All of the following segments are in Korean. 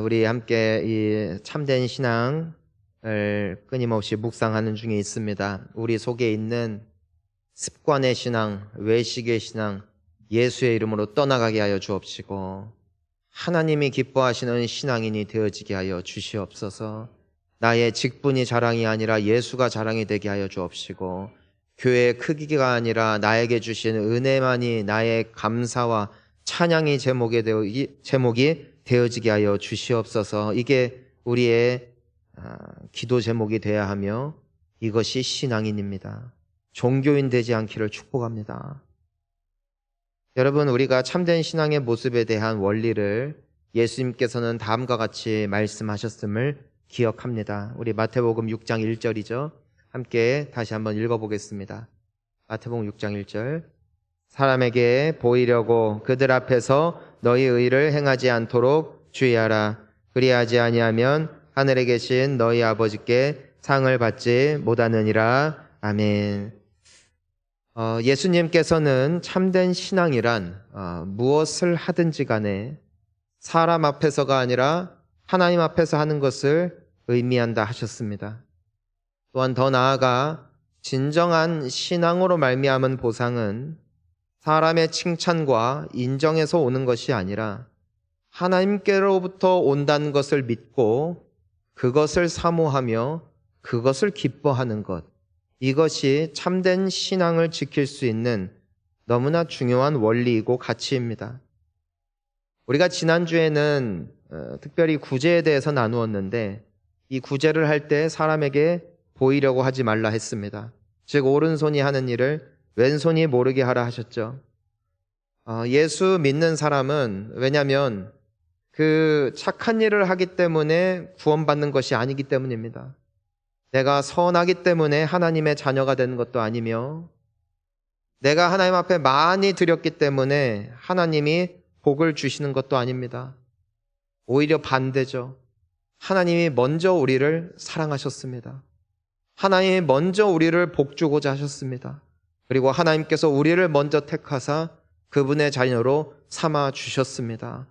우리 함께 이 참된 신앙을 끊임없이 묵상하는 중에 있습니다. 우리 속에 있는 습관의 신앙, 외식의 신앙, 예수의 이름으로 떠나가게 하여 주옵시고 하나님이 기뻐하시는 신앙인이 되어지게 하여 주시옵소서. 나의 직분이 자랑이 아니라 예수가 자랑이 되게 하여 주옵시고 교회의 크기가 아니라 나에게 주신 은혜만이 나의 감사와 찬양의 제목이 되어지게 하여 주시옵소서. 이게 우리의 기도 제목이 되어야 하며 이것이 신앙인입니다. 종교인 되지 않기를 축복합니다. 여러분, 우리가 참된 신앙의 모습에 대한 원리를 예수님께서는 다음과 같이 말씀하셨음을 기억합니다. 우리 마태복음 6장 1절이죠. 함께 다시 한번 읽어보겠습니다. 마태복음 6장 1절. 사람에게 보이려고 그들 앞에서 너희 의를 행하지 않도록 주의하라. 그리하지 아니하면 하늘에 계신 너희 아버지께 상을 받지 못하느니라. 아멘. 예수님께서는 참된 신앙이란 무엇을 하든지 간에 사람 앞에서가 아니라 하나님 앞에서 하는 것을 의미한다 하셨습니다. 또한 더 나아가 진정한 신앙으로 말미암은 보상은 사람의 칭찬과 인정에서 오는 것이 아니라 하나님께로부터 온다는 것을 믿고 그것을 사모하며 그것을 기뻐하는 것, 이것이 참된 신앙을 지킬 수 있는 너무나 중요한 원리이고 가치입니다. 우리가 지난주에는 특별히 구제에 대해서 나누었는데 이 구제를 할 때 사람에게 보이려고 하지 말라 했습니다. 즉 오른손이 하는 일을 왼손이 모르게 하라 하셨죠. 예수 믿는 사람은 왜냐하면 그 착한 일을 하기 때문에 구원받는 것이 아니기 때문입니다. 내가 선하기 때문에 하나님의 자녀가 되는 것도 아니며 내가 하나님 앞에 많이 드렸기 때문에 하나님이 복을 주시는 것도 아닙니다. 오히려 반대죠. 하나님이 먼저 우리를 사랑하셨습니다. 하나님이 먼저 우리를 복주고자 하셨습니다. 그리고 하나님께서 우리를 먼저 택하사 그분의 자녀로 삼아 주셨습니다.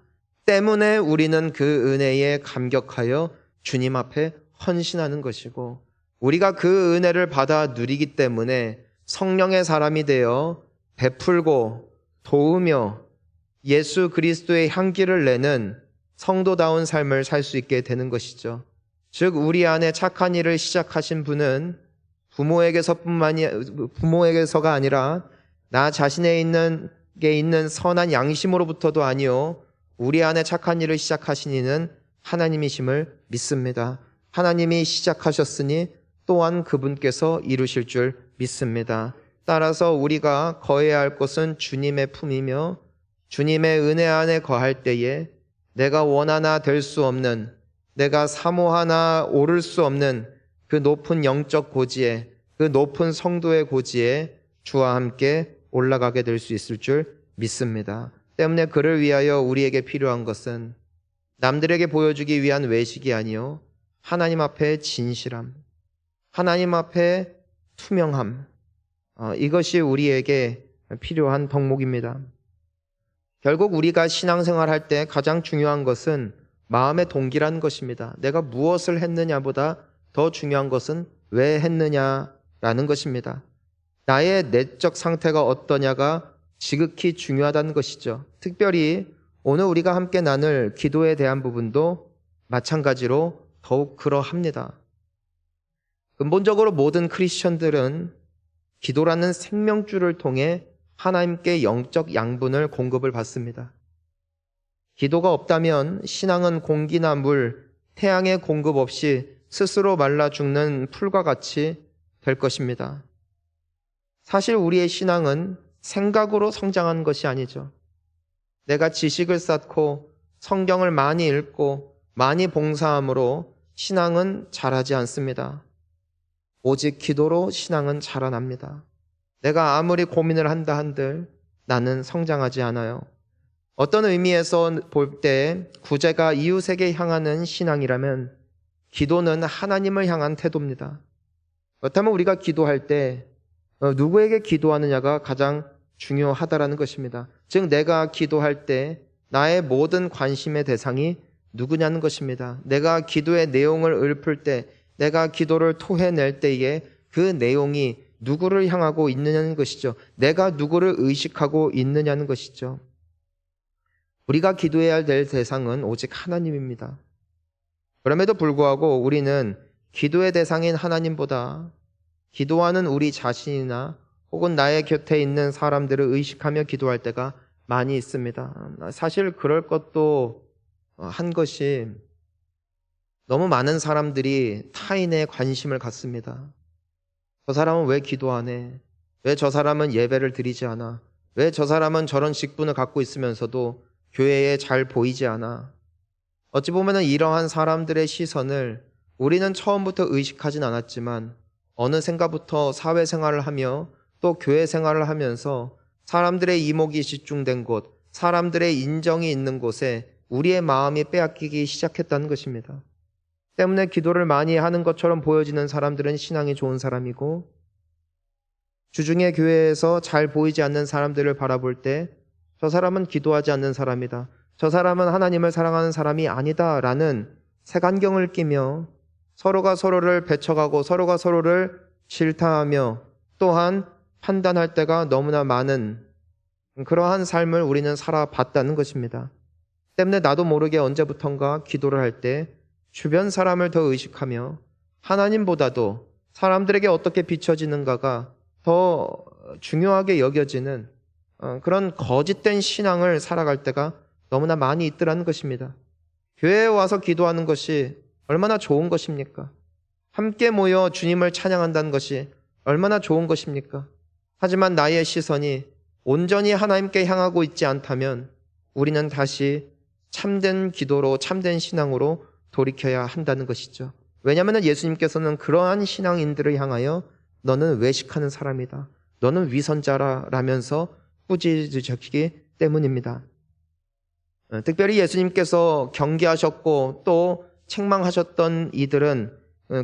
때문에 우리는 그 은혜에 감격하여 주님 앞에 헌신하는 것이고 우리가 그 은혜를 받아 누리기 때문에 성령의 사람이 되어 베풀고 도우며 예수 그리스도의 향기를 내는 성도다운 삶을 살 수 있게 되는 것이죠. 즉 우리 안에 착한 일을 시작하신 분은 부모에게서가 아니라 나 자신에 있는 선한 양심으로부터도 아니요 우리 안에 착한 일을 시작하신 이는 하나님이심을 믿습니다. 하나님이 시작하셨으니 또한 그분께서 이루실 줄 믿습니다. 따라서 우리가 거해야 할 것은 주님의 품이며 주님의 은혜 안에 거할 때에 내가 원하나 될 수 없는, 내가 사모하나 오를 수 없는 그 높은 영적 고지에, 그 높은 성도의 고지에 주와 함께 올라가게 될 수 있을 줄 믿습니다. 때문에 그를 위하여 우리에게 필요한 것은 남들에게 보여주기 위한 외식이 아니요 하나님 앞에 진실함, 하나님 앞에 투명함, 이것이 우리에게 필요한 덕목입니다. 결국 우리가 신앙생활 할 때 가장 중요한 것은 마음의 동기라는 것입니다. 내가 무엇을 했느냐보다 더 중요한 것은 왜 했느냐라는 것입니다. 나의 내적 상태가 어떠냐가 지극히 중요하다는 것이죠. 특별히 오늘 우리가 함께 나눌 기도에 대한 부분도 마찬가지로 더욱 그러합니다. 근본적으로 모든 크리스천들은 기도라는 생명줄을 통해 하나님께 영적 양분을 공급을 받습니다. 기도가 없다면 신앙은 공기나 물, 태양의 공급 없이 스스로 말라 죽는 풀과 같이 될 것입니다. 사실 우리의 신앙은 생각으로 성장하는 것이 아니죠. 내가 지식을 쌓고 성경을 많이 읽고 많이 봉사함으로 신앙은 자라지 않습니다. 오직 기도로 신앙은 자라납니다. 내가 아무리 고민을 한다 한들 나는 성장하지 않아요. 어떤 의미에서 볼 때 구제가 이웃에게 향하는 신앙이라면 기도는 하나님을 향한 태도입니다. 그렇다면 우리가 기도할 때 누구에게 기도하느냐가 가장 중요하다라는 것입니다. 즉 내가 기도할 때 나의 모든 관심의 대상이 누구냐는 것입니다. 내가 기도의 내용을 읊을 때, 내가 기도를 토해낼 때에 그 내용이 누구를 향하고 있느냐는 것이죠. 내가 누구를 의식하고 있느냐는 것이죠. 우리가 기도해야 될 대상은 오직 하나님입니다. 그럼에도 불구하고 우리는 기도의 대상인 하나님보다 기도하는 우리 자신이나 혹은 나의 곁에 있는 사람들을 의식하며 기도할 때가 많이 있습니다. 사실 그럴 것도 한 것이 너무 많은 사람들이 타인의 관심을 갖습니다. 저 사람은 왜 기도 안 해? 왜 저 사람은 예배를 드리지 않아? 왜 저 사람은 저런 직분을 갖고 있으면서도 교회에 잘 보이지 않아? 어찌 보면 이러한 사람들의 시선을 우리는 처음부터 의식하진 않았지만 어느샌가부터 사회생활을 하며 또 교회 생활을 하면서 사람들의 이목이 집중된 곳, 사람들의 인정이 있는 곳에 우리의 마음이 빼앗기기 시작했다는 것입니다. 때문에 기도를 많이 하는 것처럼 보여지는 사람들은 신앙이 좋은 사람이고, 주중에 교회에서 잘 보이지 않는 사람들을 바라볼 때 저 사람은 기도하지 않는 사람이다, 저 사람은 하나님을 사랑하는 사람이 아니다 라는 색안경을 끼며 서로가 서로를 배척하고 서로가 서로를 질타하며 또한 판단할 때가 너무나 많은 그러한 삶을 우리는 살아봤다는 것입니다. 때문에 나도 모르게 언제부턴가 기도를 할 때 주변 사람을 더 의식하며 하나님보다도 사람들에게 어떻게 비춰지는가가 더 중요하게 여겨지는 그런 거짓된 신앙을 살아갈 때가 너무나 많이 있더라는 것입니다. 교회에 와서 기도하는 것이 얼마나 좋은 것입니까? 함께 모여 주님을 찬양한다는 것이 얼마나 좋은 것입니까? 하지만 나의 시선이 온전히 하나님께 향하고 있지 않다면 우리는 다시 참된 기도로, 참된 신앙으로 돌이켜야 한다는 것이죠. 왜냐하면 예수님께서는 그러한 신앙인들을 향하여 너는 외식하는 사람이다, 너는 위선자라면서 꾸짖으셨기 때문입니다. 특별히 예수님께서 경계하셨고 또 책망하셨던 이들은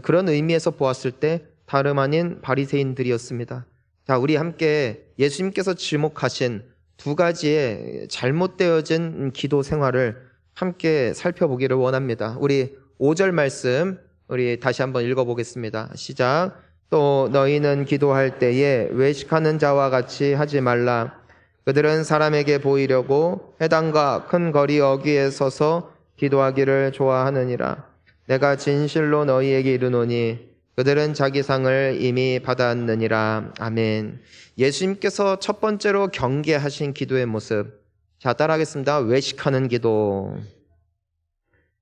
그런 의미에서 보았을 때 다름 아닌 바리새인들이었습니다. 자, 우리 함께 예수님께서 지목하신 두 가지의 잘못되어진 기도 생활을 함께 살펴보기를 원합니다. 우리 5절 말씀 우리 다시 한번 읽어보겠습니다. 시작. 또 너희는 기도할 때에 외식하는 자와 같이 하지 말라. 그들은 사람에게 보이려고 회당과 큰 거리 어귀에 서서 기도하기를 좋아하느니라. 내가 진실로 너희에게 이르노니 그들은 자기 상을 이미 받았느니라. 아멘. 예수님께서 첫 번째로 경계하신 기도의 모습, 자, 따라하겠습니다. 외식하는 기도.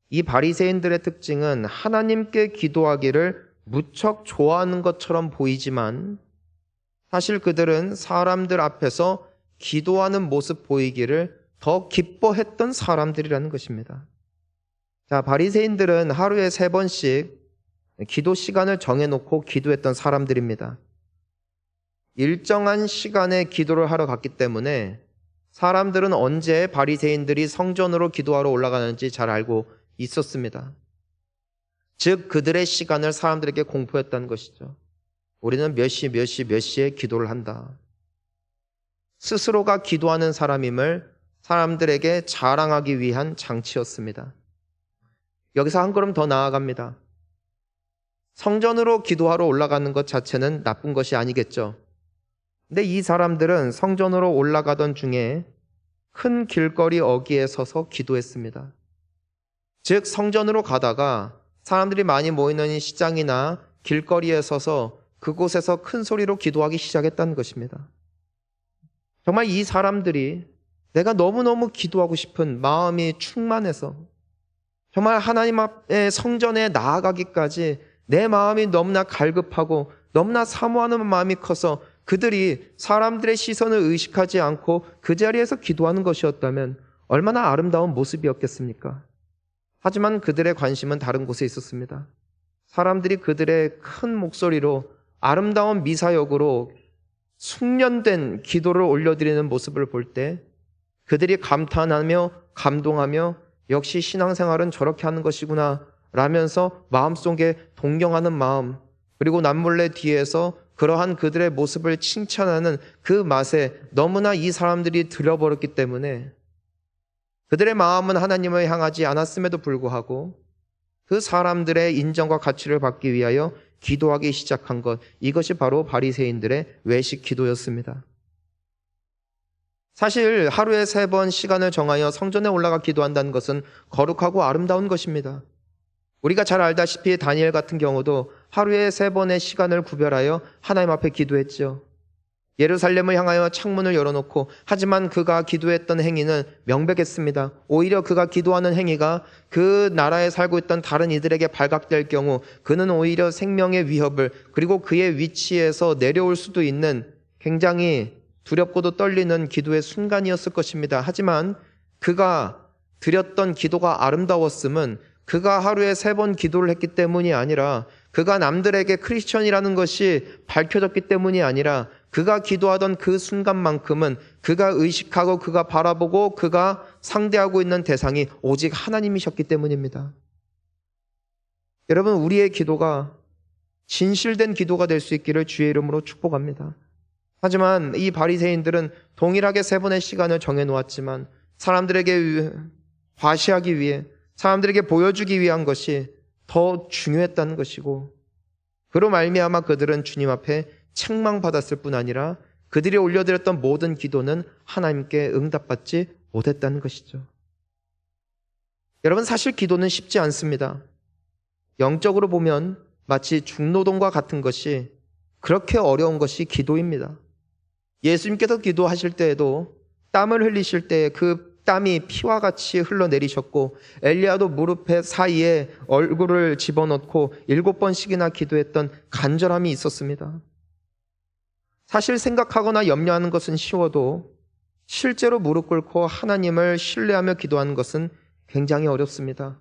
이 바리새인들의 특징은 하나님께 기도하기를 무척 좋아하는 것처럼 보이지만 사실 그들은 사람들 앞에서 기도하는 모습 보이기를 더 기뻐했던 사람들이라는 것입니다. 자, 바리새인들은 하루에 3번씩 기도 시간을 정해놓고 기도했던 사람들입니다. 일정한 시간에 기도를 하러 갔기 때문에 사람들은 언제 바리새인들이 성전으로 기도하러 올라가는지 잘 알고 있었습니다. 즉 그들의 시간을 사람들에게 공포했다는 것이죠. 우리는 몇 시에 기도를 한다. 스스로가 기도하는 사람임을 사람들에게 자랑하기 위한 장치였습니다. 여기서 한 걸음 더 나아갑니다. 성전으로 기도하러 올라가는 것 자체는 나쁜 것이 아니겠죠. 근데 이 사람들은 성전으로 올라가던 중에 큰 길거리 어귀에 서서 기도했습니다. 즉 성전으로 가다가 사람들이 많이 모이는 시장이나 길거리에 서서 그곳에서 큰 소리로 기도하기 시작했다는 것입니다. 정말 이 사람들이 내가 너무너무 기도하고 싶은 마음이 충만해서 정말 하나님 앞에 성전에 나아가기까지 내 마음이 너무나 갈급하고 너무나 사모하는 마음이 커서 그들이 사람들의 시선을 의식하지 않고 그 자리에서 기도하는 것이었다면 얼마나 아름다운 모습이었겠습니까? 하지만 그들의 관심은 다른 곳에 있었습니다. 사람들이 그들의 큰 목소리로 아름다운 미사역으로 숙련된 기도를 올려드리는 모습을 볼 때 그들이 감탄하며 감동하며 역시 신앙생활은 저렇게 하는 것이구나 라면서 마음속에 동경하는 마음, 그리고 남몰래 뒤에서 그러한 그들의 모습을 칭찬하는 그 맛에 너무나 이 사람들이 들어버렸기 때문에 그들의 마음은 하나님을 향하지 않았음에도 불구하고 그 사람들의 인정과 가치를 받기 위하여 기도하기 시작한 것, 이것이 바로 바리새인들의 외식 기도였습니다. 사실 하루에 3번 시간을 정하여 성전에 올라가 기도한다는 것은 거룩하고 아름다운 것입니다. 우리가 잘 알다시피 다니엘 같은 경우도 하루에 3번의 시간을 구별하여 하나님 앞에 기도했죠. 예루살렘을 향하여 창문을 열어놓고, 하지만 그가 기도했던 행위는 명백했습니다. 오히려 그가 기도하는 행위가 그 나라에 살고 있던 다른 이들에게 발각될 경우 그는 오히려 생명의 위협을, 그리고 그의 위치에서 내려올 수도 있는 굉장히 두렵고도 떨리는 기도의 순간이었을 것입니다. 하지만 그가 드렸던 기도가 아름다웠음은 그가 하루에 3번 기도를 했기 때문이 아니라, 그가 남들에게 크리스천이라는 것이 밝혀졌기 때문이 아니라, 그가 기도하던 그 순간만큼은 그가 의식하고 그가 바라보고 그가 상대하고 있는 대상이 오직 하나님이셨기 때문입니다. 여러분, 우리의 기도가 진실된 기도가 될 수 있기를 주의 이름으로 축복합니다. 하지만 이 바리새인들은 동일하게 3번의 시간을 정해놓았지만 사람들에게 과시하기 위해, 사람들에게 보여주기 위한 것이 더 중요했다는 것이고, 그로 말미암아 그들은 주님 앞에 책망받았을 뿐 아니라 그들이 올려드렸던 모든 기도는 하나님께 응답받지 못했다는 것이죠. 여러분, 사실 기도는 쉽지 않습니다. 영적으로 보면 마치 중노동과 같은 것이, 그렇게 어려운 것이 기도입니다. 예수님께서 기도하실 때에도 땀을 흘리실 때 그 땀이 피와 같이 흘러내리셨고, 엘리야도 무릎에 사이에 얼굴을 집어넣고 7번씩이나 기도했던 간절함이 있었습니다. 사실 생각하거나 염려하는 것은 쉬워도 실제로 무릎 꿇고 하나님을 신뢰하며 기도하는 것은 굉장히 어렵습니다.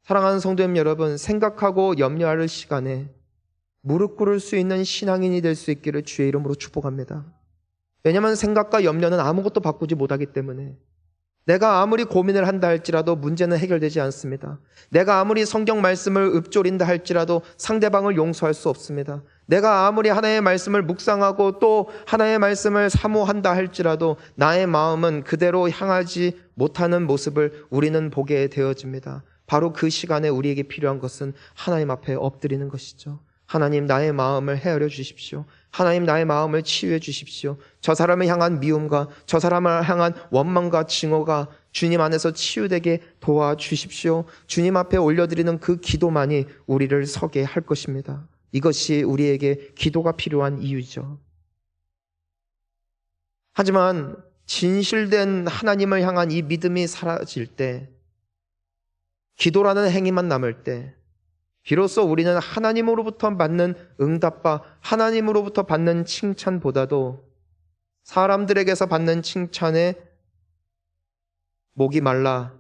사랑하는 성도님 여러분, 생각하고 염려할 시간에 무릎 꿇을 수 있는 신앙인이 될 수 있기를 주의 이름으로 축복합니다. 왜냐하면 생각과 염려는 아무것도 바꾸지 못하기 때문에, 내가 아무리 고민을 한다 할지라도 문제는 해결되지 않습니다. 내가 아무리 성경 말씀을 읊조린다 할지라도 상대방을 용서할 수 없습니다. 내가 아무리 하나님의 말씀을 묵상하고 또 하나님의 말씀을 사모한다 할지라도 나의 마음은 그대로 향하지 못하는 모습을 우리는 보게 되어집니다. 바로 그 시간에 우리에게 필요한 것은 하나님 앞에 엎드리는 것이죠. 하나님, 나의 마음을 헤아려 주십시오. 하나님, 나의 마음을 치유해 주십시오. 저 사람을 향한 미움과 저 사람을 향한 원망과 증오가 주님 안에서 치유되게 도와주십시오. 주님 앞에 올려드리는 그 기도만이 우리를 서게 할 것입니다. 이것이 우리에게 기도가 필요한 이유죠. 하지만 진실된 하나님을 향한 이 믿음이 사라질 때, 기도라는 행위만 남을 때, 비로소 우리는 하나님으로부터 받는 응답과 하나님으로부터 받는 칭찬보다도 사람들에게서 받는 칭찬에 목이 말라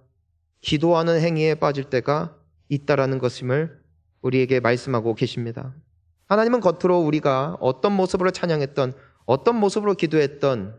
기도하는 행위에 빠질 때가 있다라는 것임을 우리에게 말씀하고 계십니다. 하나님은 겉으로 우리가 어떤 모습으로 찬양했던, 어떤 모습으로 기도했던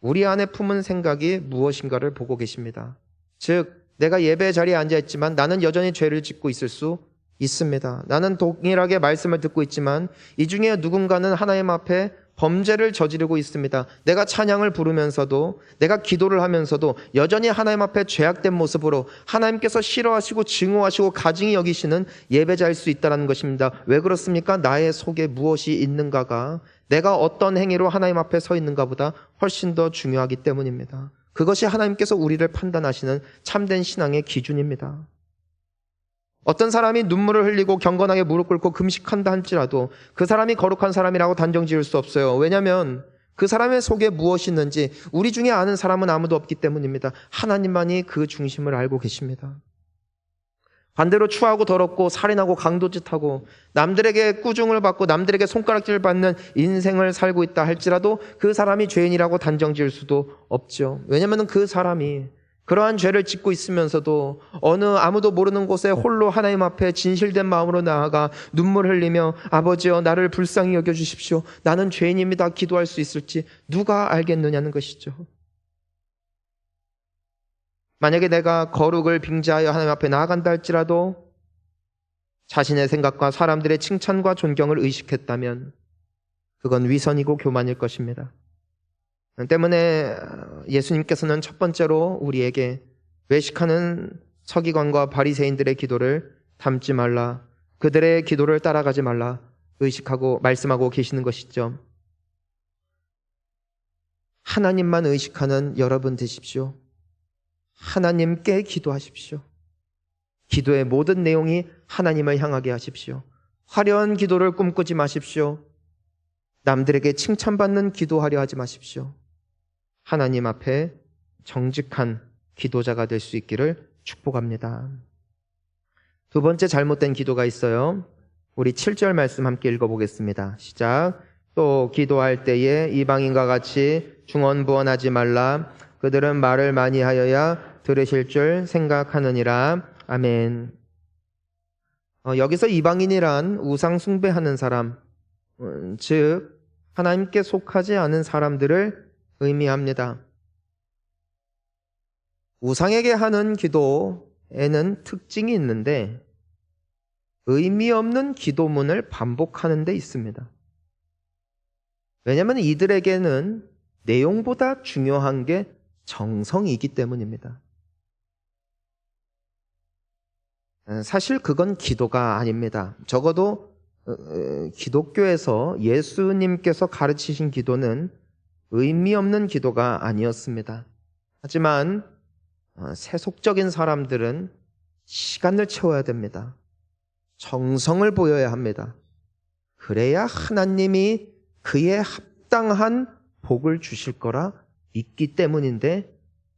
우리 안에 품은 생각이 무엇인가를 보고 계십니다. 즉, 내가 예배 자리에 앉아있지만 나는 여전히 죄를 짓고 있을 수 있습니다. 나는 동일하게 말씀을 듣고 있지만 이 중에 누군가는 하나님 앞에 범죄를 저지르고 있습니다. 내가 찬양을 부르면서도, 내가 기도를 하면서도 여전히 하나님 앞에 죄악된 모습으로 하나님께서 싫어하시고 증오하시고 가증히 여기시는 예배자일 수 있다는 것입니다. 왜 그렇습니까? 나의 속에 무엇이 있는가가 내가 어떤 행위로 하나님 앞에 서 있는가보다 훨씬 더 중요하기 때문입니다. 그것이 하나님께서 우리를 판단하시는 참된 신앙의 기준입니다. 어떤 사람이 눈물을 흘리고 경건하게 무릎 꿇고 금식한다 할지라도 그 사람이 거룩한 사람이라고 단정 지을 수 없어요. 왜냐하면 그 사람의 속에 무엇이 있는지 우리 중에 아는 사람은 아무도 없기 때문입니다. 하나님만이 그 중심을 알고 계십니다. 반대로 추하고 더럽고 살인하고 강도짓하고 남들에게 꾸중을 받고 남들에게 손가락질을 받는 인생을 살고 있다 할지라도 그 사람이 죄인이라고 단정 지을 수도 없죠. 왜냐하면 그 사람이 그러한 죄를 짓고 있으면서도 어느 아무도 모르는 곳에 홀로 하나님 앞에 진실된 마음으로 나아가 눈물 흘리며 아버지여 나를 불쌍히 여겨주십시오. 나는 죄인입니다. 기도할 수 있을지 누가 알겠느냐는 것이죠. 만약에 내가 거룩을 빙자하여 하나님 앞에 나아간다 할지라도 자신의 생각과 사람들의 칭찬과 존경을 의식했다면 그건 위선이고 교만일 것입니다. 때문에 예수님께서는 첫 번째로 우리에게 외식하는 서기관과 바리새인들의 기도를 닮지 말라, 그들의 기도를 따라가지 말라 의식하고 말씀하고 계시는 것이죠. 하나님만 의식하는 여러분 되십시오. 하나님께 기도하십시오. 기도의 모든 내용이 하나님을 향하게 하십시오. 화려한 기도를 꿈꾸지 마십시오. 남들에게 칭찬받는 기도하려 하지 마십시오. 하나님 앞에 정직한 기도자가 될 수 있기를 축복합니다. 두 번째 잘못된 기도가 있어요. 우리 7절 말씀 함께 읽어보겠습니다. 시작. 또 기도할 때에 이방인과 같이 중언부언하지 말라. 그들은 말을 많이 하여야 들으실 줄 생각하느니라. 아멘. 여기서 이방인이란 우상 숭배하는 사람, 즉 하나님께 속하지 않은 사람들을 의미합니다. 우상에게 하는 기도에는 특징이 있는데 의미 없는 기도문을 반복하는 데 있습니다. 왜냐하면 이들에게는 내용보다 중요한 게 정성이기 때문입니다. 사실 그건 기도가 아닙니다. 적어도 기독교에서 예수님께서 가르치신 기도는 의미 없는 기도가 아니었습니다. 하지만 세속적인 사람들은 시간을 채워야 됩니다. 정성을 보여야 합니다. 그래야 하나님이 그에 합당한 복을 주실 거라 믿기 때문인데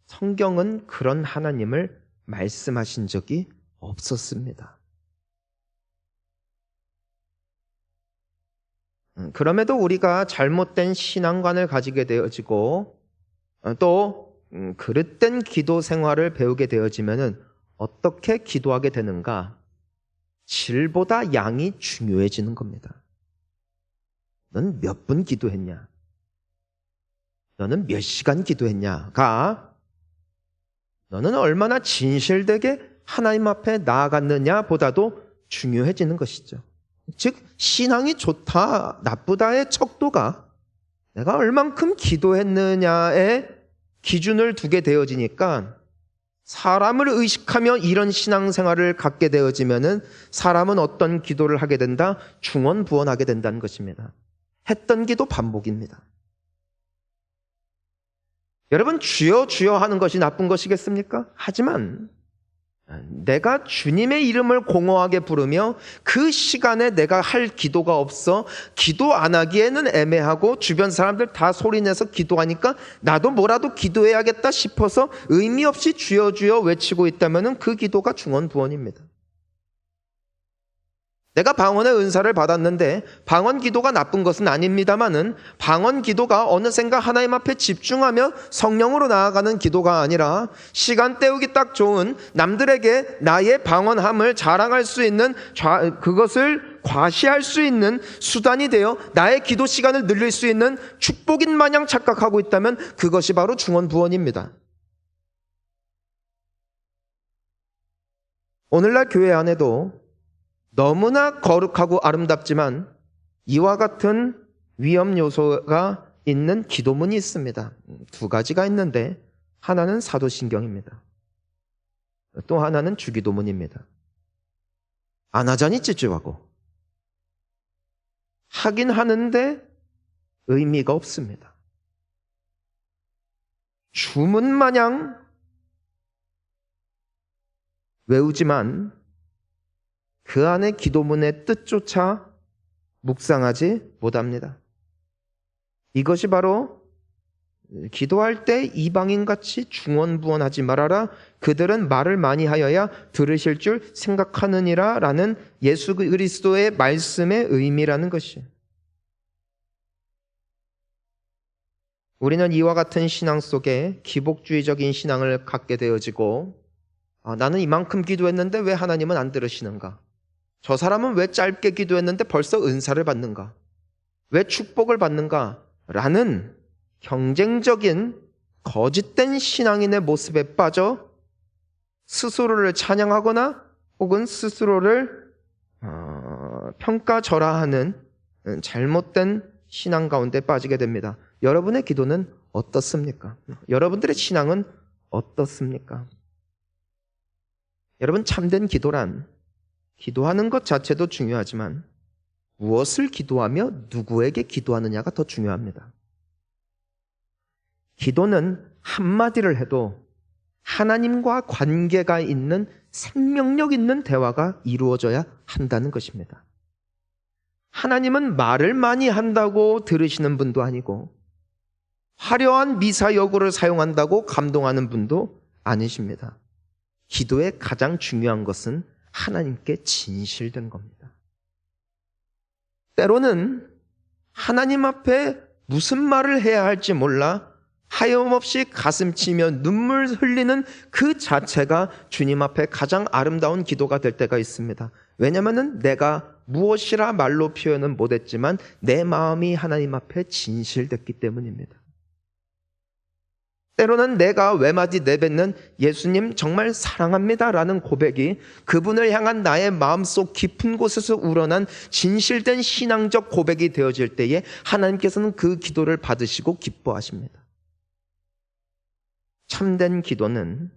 성경은 그런 하나님을 말씀하신 적이 없었습니다. 그럼에도 우리가 잘못된 신앙관을 가지게 되어지고 또 그릇된 기도 생활을 배우게 되어지면 어떻게 기도하게 되는가? 질보다 양이 중요해지는 겁니다. 넌 몇 분 기도했냐? 너는 몇 시간 기도했냐가 너는 얼마나 진실되게 하나님 앞에 나아갔느냐 보다도 중요해지는 것이죠. 즉 신앙이 좋다 나쁘다의 척도가 내가 얼만큼 기도했느냐에 기준을 두게 되어지니까 사람을 의식하며 이런 신앙생활을 갖게 되어지면은 사람은 어떤 기도를 하게 된다? 중언부언하게 된다는 것입니다. 했던 기도 반복입니다. 여러분 주여 주여 하는 것이 나쁜 것이겠습니까? 하지만 내가 주님의 이름을 공허하게 부르며 그 시간에 내가 할 기도가 없어 기도 안 하기에는 애매하고 주변 사람들 다 소리내서 기도하니까 나도 뭐라도 기도해야겠다 싶어서 의미 없이 주여 주여 외치고 있다면 그 기도가 중언부언입니다. 내가 방언의 은사를 받았는데 방언 기도가 나쁜 것은 아닙니다만은 방언 기도가 어느샌가 하나님 앞에 집중하며 성령으로 나아가는 기도가 아니라 시간 때우기 딱 좋은 남들에게 나의 방언함을 자랑할 수 있는 그것을 과시할 수 있는 수단이 되어 나의 기도 시간을 늘릴 수 있는 축복인 마냥 착각하고 있다면 그것이 바로 중언부언입니다. 오늘날 교회 안에도 너무나 거룩하고 아름답지만 이와 같은 위험 요소가 있는 기도문이 있습니다. 두 가지가 있는데 하나는 사도신경입니다. 또 하나는 주기도문입니다. 안 하자니 찌찌하고 하긴 하는데 의미가 없습니다. 주문 마냥 외우지만 그 안에 기도문의 뜻조차 묵상하지 못합니다. 이것이 바로 기도할 때 이방인같이 중언부언하지 말아라. 그들은 말을 많이 하여야 들으실 줄 생각하느니라 라는 예수 그리스도의 말씀의 의미라는 것이에요. 우리는 이와 같은 신앙 속에 기복주의적인 신앙을 갖게 되어지고 나는 이만큼 기도했는데 왜 하나님은 안 들으시는가? 저 사람은 왜 짧게 기도했는데 벌써 은사를 받는가? 왜 축복을 받는가? 라는 경쟁적인 거짓된 신앙인의 모습에 빠져 스스로를 찬양하거나 혹은 스스로를 평가절하하는 잘못된 신앙 가운데 빠지게 됩니다. 여러분의 기도는 어떻습니까? 여러분들의 신앙은 어떻습니까? 여러분, 참된 기도란 기도하는 것 자체도 중요하지만 무엇을 기도하며 누구에게 기도하느냐가 더 중요합니다. 기도는 한마디를 해도 하나님과 관계가 있는 생명력 있는 대화가 이루어져야 한다는 것입니다. 하나님은 말을 많이 한다고 들으시는 분도 아니고 화려한 미사여구를 사용한다고 감동하는 분도 아니십니다. 기도의 가장 중요한 것은 하나님께 진실된 겁니다. 때로는 하나님 앞에 무슨 말을 해야 할지 몰라 하염없이 가슴치며 눈물 흘리는 그 자체가 주님 앞에 가장 아름다운 기도가 될 때가 있습니다. 왜냐하면 내가 무엇이라 말로 표현은 못했지만 내 마음이 하나님 앞에 진실됐기 때문입니다. 때로는 내가 외마디 내뱉는 예수님 정말 사랑합니다 라는 고백이 그분을 향한 나의 마음속 깊은 곳에서 우러난 진실된 신앙적 고백이 되어질 때에 하나님께서는 그 기도를 받으시고 기뻐하십니다. 참된 기도는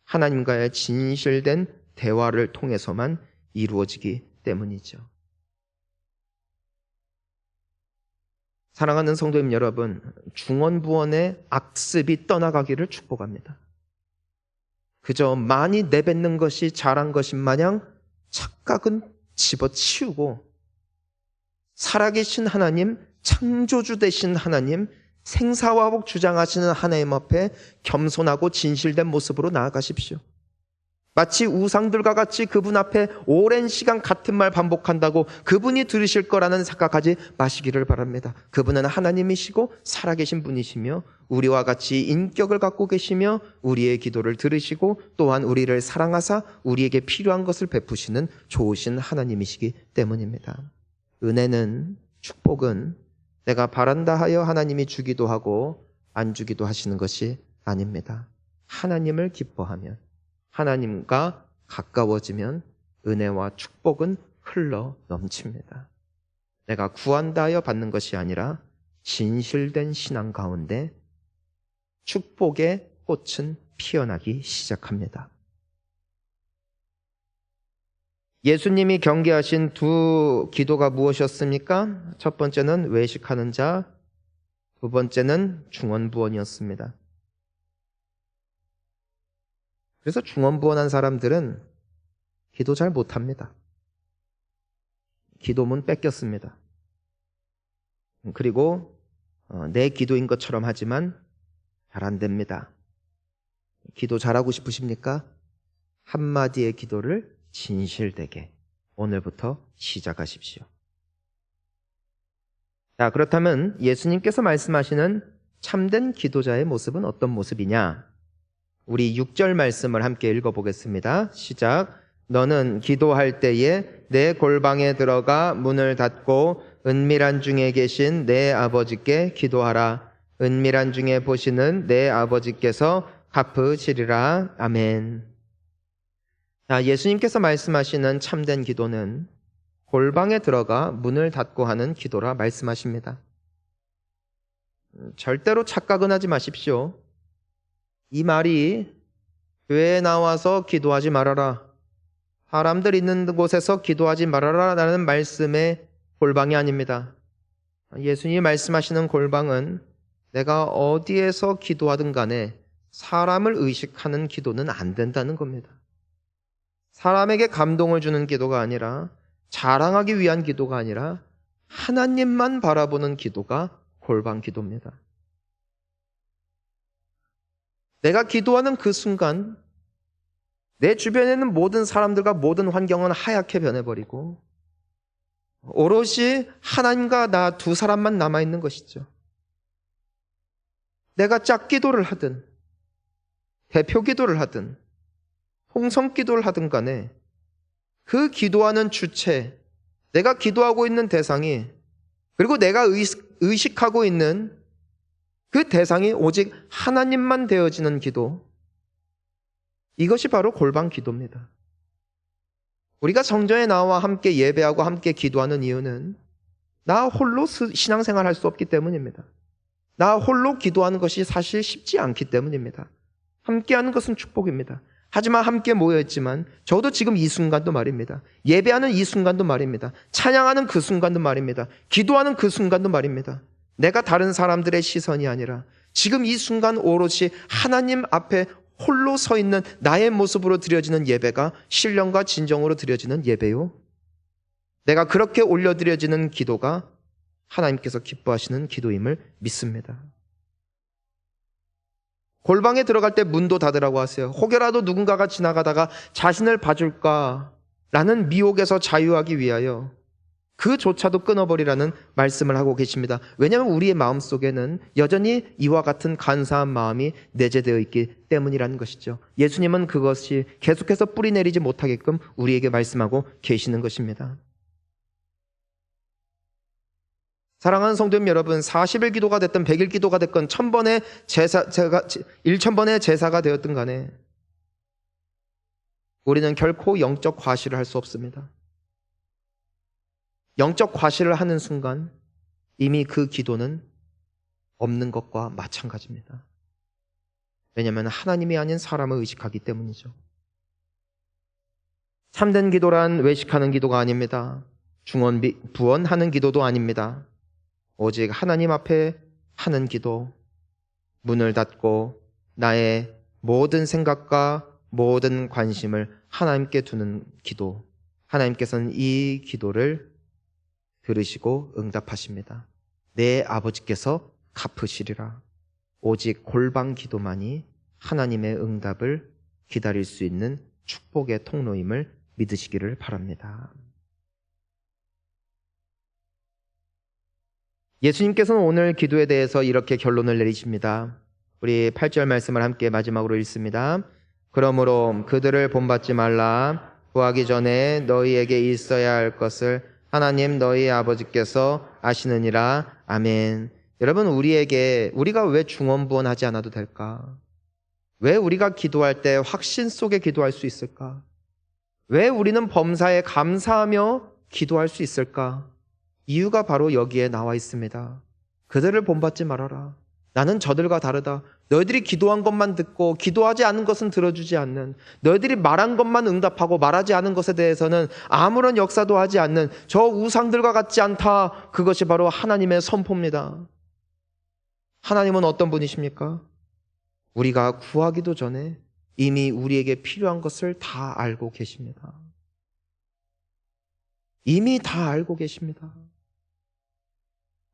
하나님과의 진실된 대화를 통해서만 이루어지기 때문이죠. 사랑하는 성도님 여러분, 중언부언의 악습이 떠나가기를 축복합니다. 그저 많이 내뱉는 것이 잘한 것인 마냥 착각은 집어치우고 살아계신 하나님, 창조주 되신 하나님, 생사화복 주장하시는 하나님 앞에 겸손하고 진실된 모습으로 나아가십시오. 마치 우상들과 같이 그분 앞에 오랜 시간 같은 말 반복한다고 그분이 들으실 거라는 생각하지 마시기를 바랍니다. 그분은 하나님이시고 살아계신 분이시며 우리와 같이 인격을 갖고 계시며 우리의 기도를 들으시고 또한 우리를 사랑하사 우리에게 필요한 것을 베푸시는 좋으신 하나님이시기 때문입니다. 은혜는, 축복은 내가 바란다 하여 하나님이 주기도 하고 안 주기도 하시는 것이 아닙니다. 하나님을 기뻐하면, 하나님과 가까워지면 은혜와 축복은 흘러 넘칩니다. 내가 구한다 하여 받는 것이 아니라 진실된 신앙 가운데 축복의 꽃은 피어나기 시작합니다. 예수님이 경계하신 두 기도가 무엇이었습니까? 첫 번째는 외식하는 자, 두 번째는 중언부언이었습니다. 그래서 중언부언한 사람들은 기도 잘 못합니다. 기도문 뺏겼습니다. 그리고 내 기도인 것처럼 하지만 잘 안 됩니다. 기도 잘하고 싶으십니까? 한마디의 기도를 진실되게 오늘부터 시작하십시오. 자, 그렇다면 예수님께서 말씀하시는 참된 기도자의 모습은 어떤 모습이냐? 우리 6절 말씀을 함께 읽어보겠습니다. 시작. 너는 기도할 때에 내 골방에 들어가 문을 닫고 은밀한 중에 계신 내 아버지께 기도하라. 은밀한 중에 보시는 내 아버지께서 갚으시리라. 아멘. 자, 예수님께서 말씀하시는 참된 기도는 골방에 들어가 문을 닫고 하는 기도라 말씀하십니다. 절대로 착각은 하지 마십시오. 이 말이 교회에 나와서 기도하지 말아라, 사람들 있는 곳에서 기도하지 말아라 라는 말씀의 골방이 아닙니다. 예수님이 말씀하시는 골방은 내가 어디에서 기도하든 간에 사람을 의식하는 기도는 안 된다는 겁니다. 사람에게 감동을 주는 기도가 아니라, 자랑하기 위한 기도가 아니라 하나님만 바라보는 기도가 골방 기도입니다. 내가 기도하는 그 순간 내 주변에 있는 모든 사람들과 모든 환경은 하얗게 변해버리고 오롯이 하나님과 나 두 사람만 남아있는 것이죠. 내가 짝기도를 하든 대표 기도를 하든 홍성 기도를 하든 간에 그 기도하는 주체, 내가 기도하고 있는 대상이, 그리고 내가 의식하고 있는 그 대상이 오직 하나님만 되어지는 기도, 이것이 바로 골방 기도입니다. 우리가 성전에 나와 함께 예배하고 함께 기도하는 이유는 나 홀로 신앙생활 할 수 없기 때문입니다. 나 홀로 기도하는 것이 사실 쉽지 않기 때문입니다. 함께하는 것은 축복입니다. 하지만 함께 모여있지만 저도 지금 이 순간도 말입니다. 예배하는 이 순간도 말입니다. 찬양하는 그 순간도 말입니다. 기도하는 그 순간도 말입니다. 내가 다른 사람들의 시선이 아니라 지금 이 순간 오롯이 하나님 앞에 홀로 서 있는 나의 모습으로 드려지는 예배가 신령과 진정으로 드려지는 예배요. 내가 그렇게 올려드려지는 기도가 하나님께서 기뻐하시는 기도임을 믿습니다. 골방에 들어갈 때 문도 닫으라고 하세요. 혹여라도 누군가가 지나가다가 자신을 봐줄까라는 미혹에서 자유하기 위하여 그조차도 끊어버리라는 말씀을 하고 계십니다. 왜냐하면 우리의 마음속에는 여전히 이와 같은 간사한 마음이 내재되어 있기 때문이라는 것이죠. 예수님은 그것이 계속해서 뿌리내리지 못하게끔 우리에게 말씀하고 계시는 것입니다. 사랑하는 성도님 여러분, 40일 기도가 됐든 100일 기도가 됐건 1000번의 1000번의 제사가 되었든 간에 우리는 결코 영적 과시를 할 수 없습니다. 영적 과시를 하는 순간 이미 그 기도는 없는 것과 마찬가지입니다. 왜냐하면 하나님이 아닌 사람을 의식하기 때문이죠. 참된 기도란 외식하는 기도가 아닙니다. 부원하는 기도도 아닙니다. 오직 하나님 앞에 하는 기도, 문을 닫고 나의 모든 생각과 모든 관심을 하나님께 두는 기도. 하나님께서는 이 기도를 들으시고 응답하십니다. 내 아버지께서 갚으시리라. 오직 골방 기도만이 하나님의 응답을 기다릴 수 있는 축복의 통로임을 믿으시기를 바랍니다. 예수님께서는 오늘 기도에 대해서 이렇게 결론을 내리십니다. 우리 8절 말씀을 함께 마지막으로 읽습니다. 그러므로 그들을 본받지 말라. 구하기 전에 너희에게 있어야 할 것을 하나님 너희 아버지께서 아시느니라. 아멘. 여러분, 우리가 왜 중언부언하지 않아도 될까? 왜 우리가 기도할 때 확신 속에 기도할 수 있을까? 왜 우리는 범사에 감사하며 기도할 수 있을까? 이유가 바로 여기에 나와 있습니다. 그들을 본받지 말아라. 나는 저들과 다르다. 너희들이 기도한 것만 듣고 기도하지 않은 것은 들어주지 않는, 너희들이 말한 것만 응답하고 말하지 않은 것에 대해서는 아무런 역사도 하지 않는 저 우상들과 같지 않다. 그것이 바로 하나님의 선포입니다. 하나님은 어떤 분이십니까? 우리가 구하기도 전에 이미 우리에게 필요한 것을 다 알고 계십니다. 이미 다 알고 계십니다.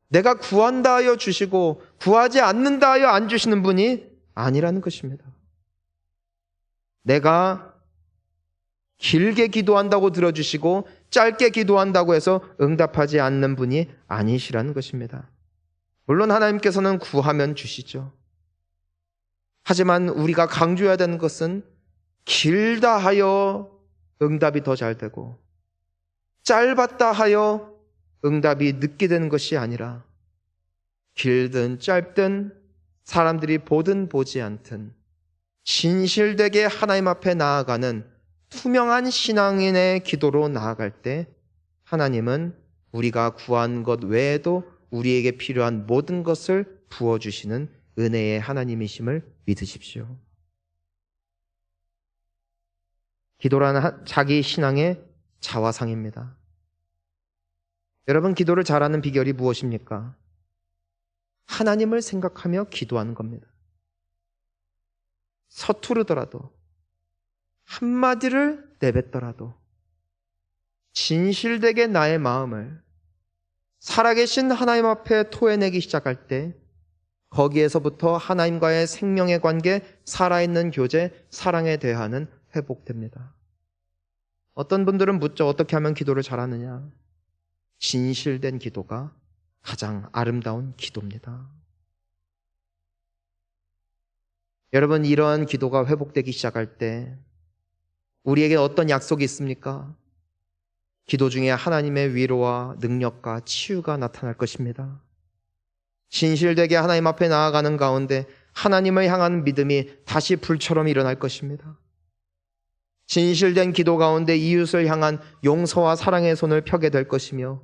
내가 구한다 하여 주시고 구하지 않는다 하여 안 주시는 분이 아니라는 것입니다. 내가 길게 기도한다고 들어주시고 짧게 기도한다고 해서 응답하지 않는 분이 아니시라는 것입니다. 물론 하나님께서는 구하면 주시죠. 하지만 우리가 강조해야 되는 것은 길다 하여 응답이 더 잘 되고 짧았다 하여 응답이 늦게 되는 것이 아니라 길든 짧든 사람들이 보든 보지 않든 진실되게 하나님 앞에 나아가는 투명한 신앙인의 기도로 나아갈 때 하나님은 우리가 구한 것 외에도 우리에게 필요한 모든 것을 부어주시는 은혜의 하나님이심을 믿으십시오. 기도라는 자기 신앙의 자화상입니다. 여러분, 기도를 잘하는 비결이 무엇입니까? 하나님을 생각하며 기도하는 겁니다. 서투르더라도 한마디를 내뱉더라도 진실되게 나의 마음을 살아계신 하나님 앞에 토해내기 시작할 때 거기에서부터 하나님과의 생명의 관계, 살아있는 교제, 사랑에 대하는 회복됩니다. 어떤 분들은 묻죠. 어떻게 하면 기도를 잘하느냐? 진실된 기도가 가장 아름다운 기도입니다. 여러분, 이러한 기도가 회복되기 시작할 때 우리에게 어떤 약속이 있습니까? 기도 중에 하나님의 위로와 능력과 치유가 나타날 것입니다. 진실되게 하나님 앞에 나아가는 가운데 하나님을 향한 믿음이 다시 불처럼 일어날 것입니다. 진실된 기도 가운데 이웃을 향한 용서와 사랑의 손을 펴게 될 것이며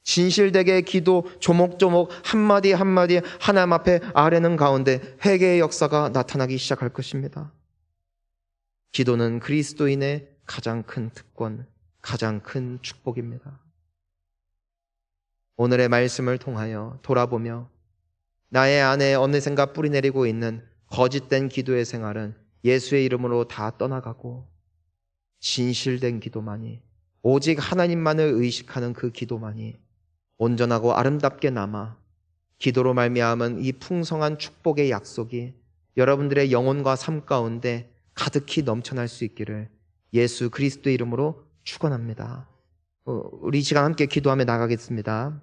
진실되게 기도 조목조목 한마디 한마디 하나님 앞에 아뢰는 가운데 회개의 역사가 나타나기 시작할 것입니다. 기도는 그리스도인의 가장 큰 특권, 가장 큰 축복입니다. 오늘의 말씀을 통하여 돌아보며 나의 안에 어느샌가 뿌리내리고 있는 거짓된 기도의 생활은 예수의 이름으로 다 떠나가고 진실된 기도만이, 오직 하나님만을 의식하는 그 기도만이 온전하고 아름답게 남아 기도로 말미암은 이 풍성한 축복의 약속이 여러분들의 영혼과 삶 가운데 가득히 넘쳐날 수 있기를 예수 그리스도의 이름으로 축원합니다. 우리 이 시간 함께 기도하며 나가겠습니다.